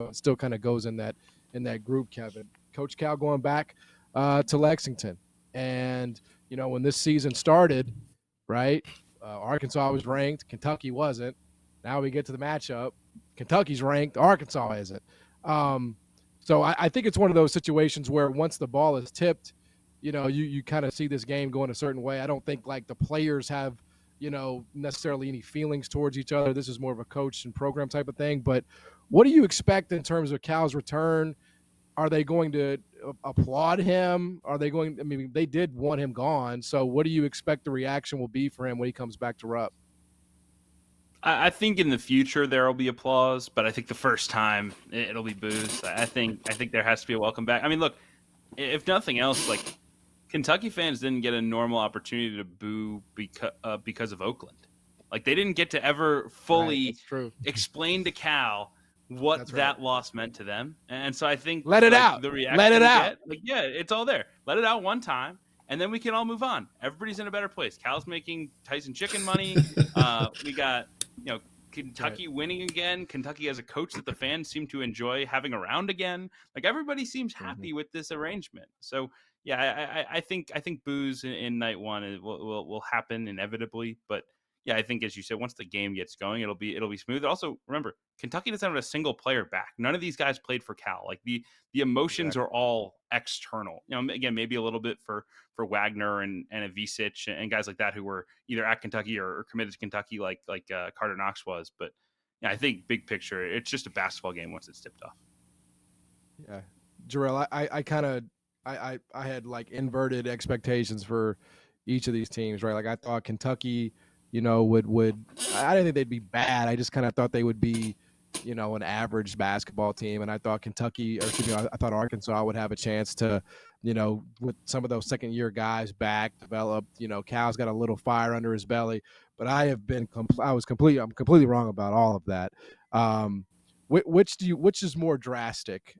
it still kind of goes in that group, Kevin. Coach Cal going back to Lexington. And, when this season started, right, Arkansas was ranked, Kentucky wasn't. Now we get to the matchup. Kentucky's ranked, Arkansas isn't. So I think it's one of those situations where once the ball is tipped, you kind of see this game going a certain way. I don't think like the players have, necessarily any feelings towards each other. This is more of a coach and program type of thing. But what do you expect in terms of Cal's return? Are they going to applaud him? Are they going – I mean, they did want him gone. So what do you expect the reaction will be for him when he comes back to Rupp? I think in the future there will be applause, but I think the first time it'll be boos. I think there has to be a welcome back. I mean, look, if nothing else, like Kentucky fans didn't get a normal opportunity to boo because of Oakland. Like they didn't get to ever fully explain to Cal what that loss meant to them. And so I think let it out. The reaction let it out. It's all there. Let it out one time. And then we can all move on. Everybody's in a better place. Cal's making Tyson chicken money. We got, Kentucky winning again. Kentucky has a coach that the fans seem to enjoy having around again. Like everybody seems happy with this arrangement. So yeah, I think boos in night one will happen inevitably. But yeah, I think as you said, once the game gets going, it'll be smooth. Also, remember, Kentucky doesn't have a single player back. None of these guys played for Cal. Like the emotions are all external. Again, maybe a little bit for Wagner and Avicic and guys like that who were either at Kentucky or committed to Kentucky, like Carter Knox was. But yeah, I think big picture, it's just a basketball game once it's tipped off. Yeah, Jarrell, I had like inverted expectations for each of these teams, right? Like I thought Kentucky, would I didn't think they'd be bad. I just kind of thought they would be, an average basketball team. And I thought I thought Arkansas would have a chance to, with some of those second year guys back, develop, Cal's got a little fire under his belly, but I'm completely wrong about all of that. Which is more drastic?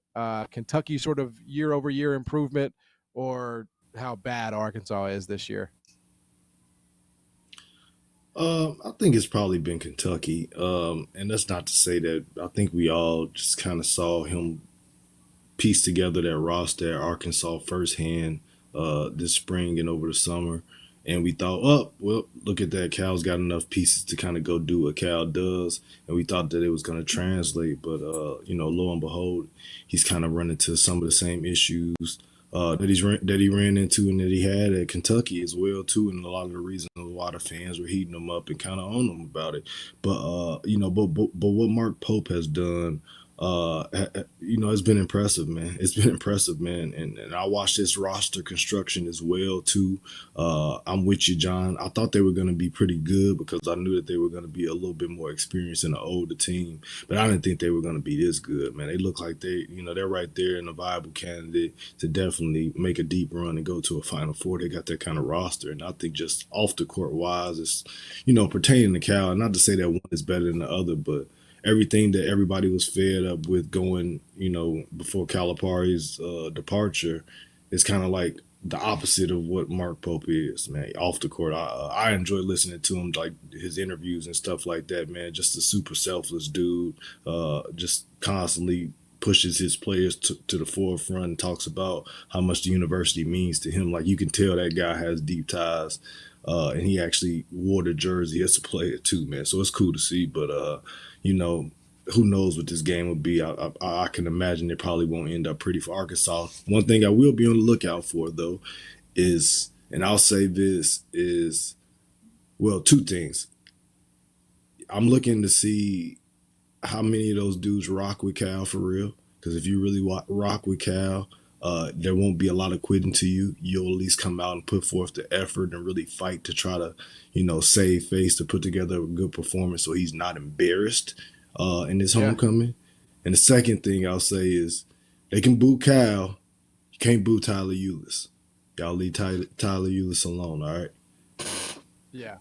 Kentucky sort of year over year improvement, or how bad Arkansas is this year? I think it's probably been Kentucky. And that's not to say that I think we all just kind of saw him piece together that roster at Arkansas firsthand this spring and over the summer. And we thought, look at that. Cal's got enough pieces to kind of go do what Cal does. And we thought that it was going to translate. But, lo and behold, he's kind of run into some of the same issues that he ran into and that he had at Kentucky as well too, and a lot of the reasons why the fans were heating him up and kind of on him about it. But but what Mark Pope has done, it's been impressive, man. It's been impressive, man. And I watched this roster construction as well too. I'm with you, John. I thought they were going to be pretty good because I knew that they were going to be a little bit more experienced in an older team, but I didn't think they were going to be this good, man. They look like they're right there in a viable candidate to definitely make a deep run and go to a Final Four. They got that kind of roster, and I think just off the court wise, it's pertaining to Cal. Not to say that one is better than the other, but everything that everybody was fed up with going, before Calipari's departure is kind of like the opposite of what Mark Pope is, man. Off the court, I enjoy listening to him, like his interviews and stuff like that, man. Just a super selfless dude, just constantly pushes his players to the forefront and talks about how much the university means to him. Like you can tell that guy has deep ties. And he actually wore the jersey as a player too, man. So it's cool to see. But, who knows what this game will be. I can imagine it probably won't end up pretty for Arkansas. One thing I will be on the lookout for, though, is, and I'll say this, is, well, two things. I'm looking to see how many of those dudes rock with Cal for real. Because if you really rock with Cal, there won't be a lot of quitting to you. You'll at least come out and put forth the effort and really fight to try to, save face, to put together a good performance so he's not embarrassed in his homecoming. And the second thing I'll say is they can boo Cal. You can't boo Tyler Ulis. Y'all leave Tyler Ulis alone, all right? Yeah.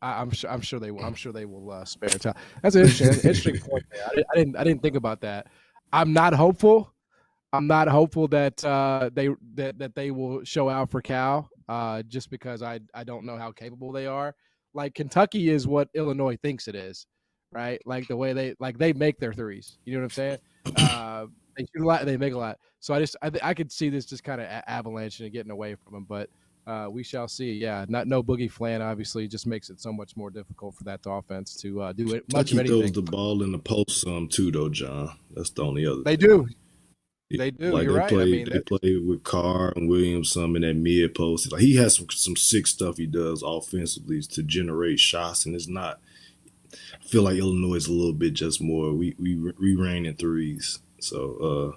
I'm sure they will. I'm sure they will spare Tyler. That's an interesting point there. I didn't think about that. I'm not hopeful that they will show out for Cal, just because I don't know how capable they are. Like Kentucky is what Illinois thinks it is, right? Like the way they make their threes. You know what I'm saying? They shoot a lot, they make a lot. So I could see this just kind of avalanching and getting away from them, but we shall see. Yeah, no Boogie Flan obviously just makes it so much more difficult for that offense to do it much of Kentucky throws anything. the ball in the post some too, though, John. That's the only other They thing. do. They do. Like You're right. they play with Carr and Williams some in that mid post. Like he has some sick stuff he does offensively to generate shots, and it's not. I feel like Illinois is a little bit just more. We reign in threes, so